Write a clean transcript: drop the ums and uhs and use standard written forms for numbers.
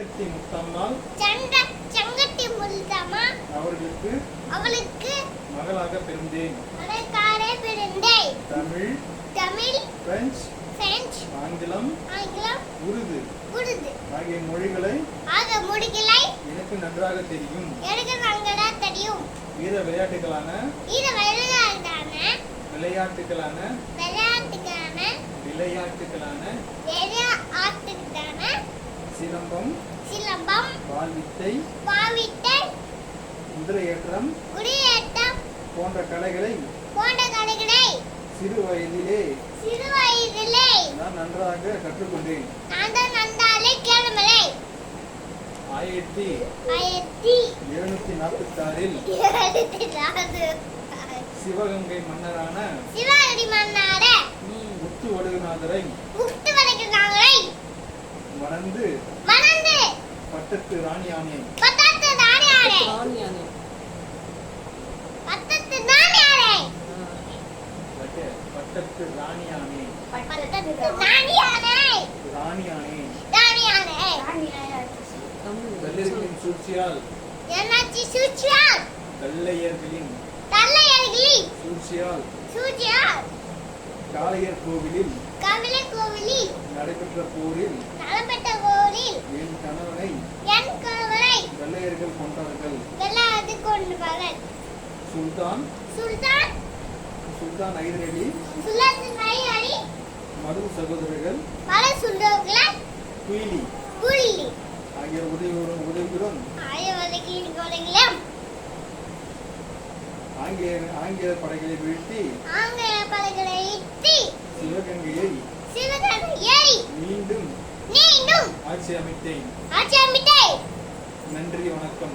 முத்தம்மாள் அவளுக்கு மகளாக பிறந்தேன். தமிழ், பிரெஞ்சு, ஆங்கிலம், உருது ஆகிய மொழிகளை எனக்கு நன்றாக தெரியும். வீர விளையாட்டுகளான சிலம்பம், வாள்வித்தை, குதிரையேற்றம் போன்ற கலைகளை சிறு வயதிலே நான் நன்றாக கற்றுக்கொண்டேன். 1746 சிவகங்கை மன்னரான முத்து வடுகநாதரை மணந்து பட்டத்து ராணியானேன். கல்லர்களின் சூழ்ச்சியால் கல்லையர்களின் சூழ்ச்சியால் காளையர் கோவிலில் நடைபெற்ற போரில் என் கணவனை வெள்ளையர்கள் கொண்டார்கள். சுல்தான் ஹைதர் அலி மருது சகோதரர்கள் குயிலி ஆகிய உதவியுடன் ஆங்கில படைகளை வீழ்த்தி சிவகங்கையை மீண்டும் ஆட்சி அமைத்தேன். நன்றி, வணக்கம்.